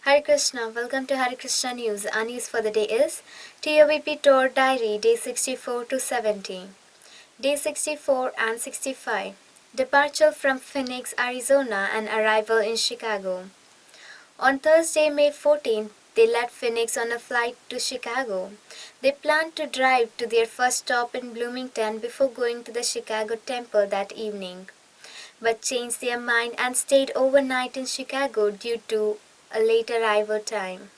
Hare Krishna, welcome to Hare Krishna News. Our news for the day is TOVP Tour Diary, Day 64 to 70. Day 64 and 65. Departure from Phoenix, Arizona and arrival in Chicago. On Thursday, May 14th, they left Phoenix on a flight to Chicago. They planned to drive to their first stop in Bloomington before going to the Chicago temple that evening, but changed their mind and stayed overnight in Chicago due to a late arrival time.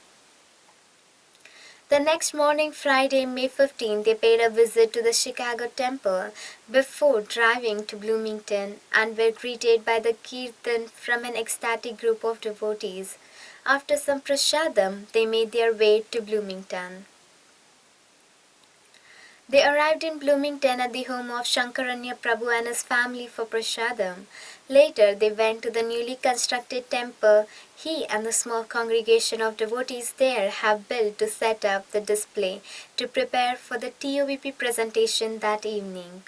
The next morning, Friday, May 15, they paid a visit to the Chicago temple before driving to Bloomington and were greeted by the Kirtan from an ecstatic group of devotees. After some prasadam, they made their way to Bloomington. They arrived in Bloomington at the home of Shankararanya Prabhu and his family for prasadam. Later, they went to the newly constructed temple he and the small congregation of devotees there have built to set up the display to prepare for the TOVP presentation that evening.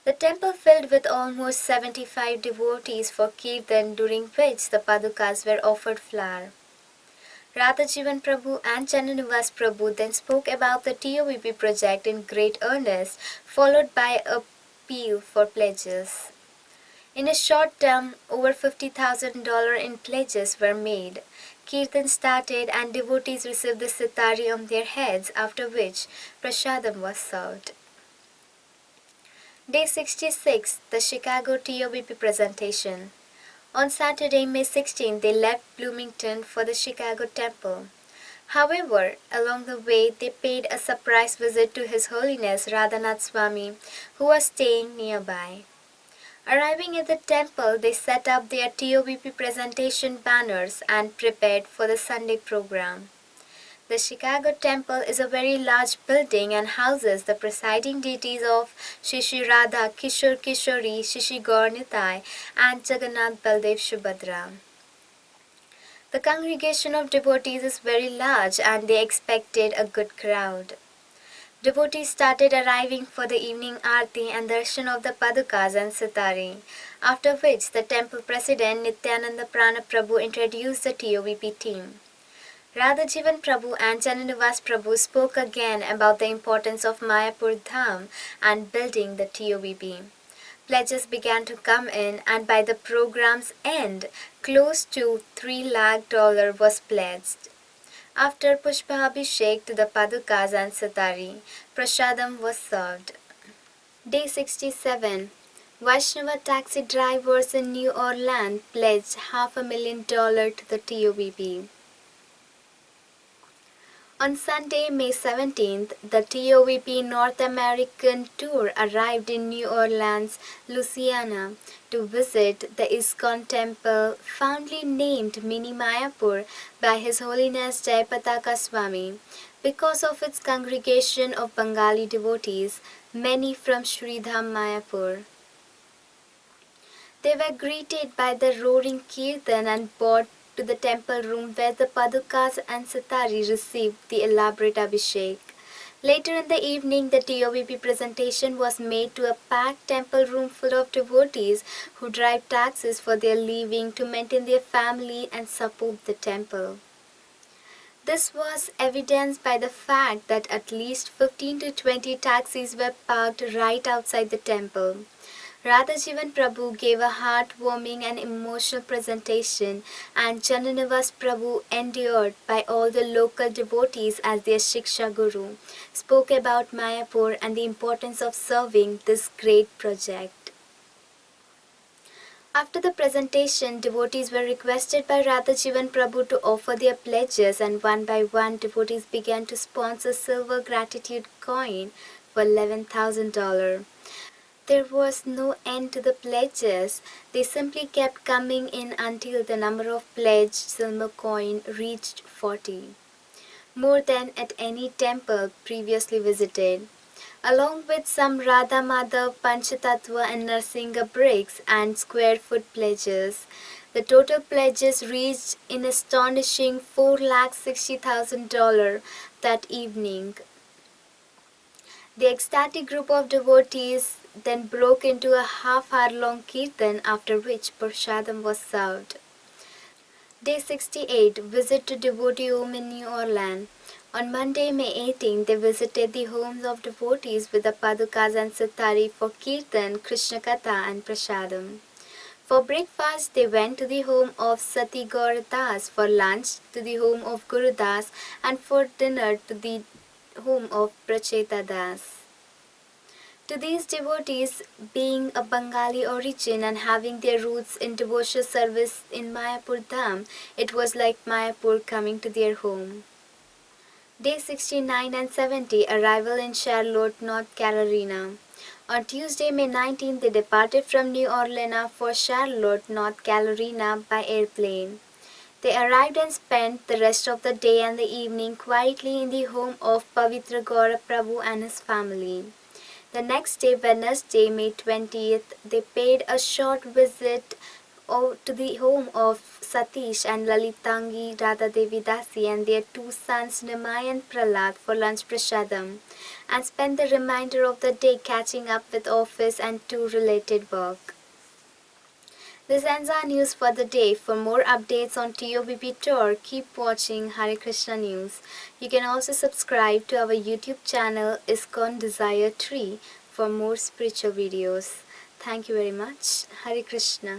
The temple filled with almost 75 devotees for Kirtan, during which the Padukas were offered flower. Radha Jivan and Jananivas then spoke about the TOVP project in great earnest, followed by a plea for pledges. In a short term, over $50,000 in pledges were made. Kirtan started and devotees received the Sitari on their heads, after which prasadam was served. Day 66, the Chicago TOVP presentation. On Saturday, May 16, they left Bloomington for the Chicago temple. However, along the way, they paid a surprise visit to His Holiness Radhanath Swami, who was staying nearby. Arriving at the temple, they set up their TOVP presentation banners and prepared for the Sunday program. The Chicago temple is a very large building and houses the presiding deities of Shri Radha Kishore Kishori, Shri Gaur Nitai and Jagannath Baldev Subhadra. The congregation of devotees is very large and they expected a good crowd. Devotees started arriving for the evening aarti and darshan of the Padukas and Sitari, after which the temple president Nityananda Prana Prabhu introduced the TOVP team. Radha Jivan and Jananivas spoke again about the importance of Mayapur Dham and building the TOVP. Pledges began to come in and by the program's end, close to $3 lakh was pledged. After Pushpahabhishek to the Padukas and Sitari, prasadam was served. Day 67. Vaishnava taxi drivers in New Orleans pledged $500,000 to the TOVP. On Sunday, May 17th, the TOVP North American Tour arrived in New Orleans, Louisiana, to visit the ISKCON temple, fondly named Mini Mayapur by His Holiness Jayapataka Swami, because of its congregation of Bengali devotees, many from Sridham Mayapur. They were greeted by the roaring Kirtan and brought to the temple room where the Padukas and Sitari received the elaborate Abhishek. Later in the evening, the TOVP presentation was made to a packed temple room full of devotees who drive taxis for their living to maintain their family and support the temple. This was evidenced by the fact that at least 15 to 20 taxis were parked right outside the temple. Radha Jivan gave a heartwarming and emotional presentation, and Jananivas endured by all the local devotees as their Shiksha Guru, spoke about Mayapur and the importance of serving this great project. After the presentation, devotees were requested by Radha Jivan to offer their pledges, and one by one devotees began to sponsor silver gratitude coin for $11,000. There was no end to the pledges. They simply kept coming in until the number of pledged silver coin reached 40, more than at any temple previously visited. Along with some Radha Madhav, Panchatattva and Narsingha bricks and square foot pledges, the total pledges reached an astonishing $460,000 that evening. The ecstatic group of devotees then broke into a half-hour-long kirtan, after which prasadam was served. Day 68 Visit to Devotee Home in New Orleans. On Monday, May 18, they visited the homes of devotees with the Padukas and Sitari for Kirtan, Krishna Katha, and prasadam. For breakfast, they went to the home of Sati Gaur Das, for lunch to the home of Guru Das, and for dinner to the home of Pracheta Das. To these devotees, being a Bengali origin and having their roots in devotional service in Mayapur Dham, it was like Mayapur coming to their home. Day 69 and 70 Arrival in Charlotte, North Carolina. On Tuesday, May 19, they departed from New Orleans for Charlotte, North Carolina by airplane. They arrived and spent the rest of the day and the evening quietly in the home of Pavitra Gaura Prabhu and his family. The next day, Wednesday, May 20th, they paid a short visit to the home of Satish and Lalitangi Radha Dasi and their two sons Nimai and Prahlad for lunch prasadam, and spent the remainder of the day catching up with office and tour related work. This ends our news for the day. For more updates on TOVP tour, keep watching Hare Krishna News. You can also subscribe to our YouTube channel ISKCON Desire Tree for more spiritual videos. Thank you very much. Hare Krishna.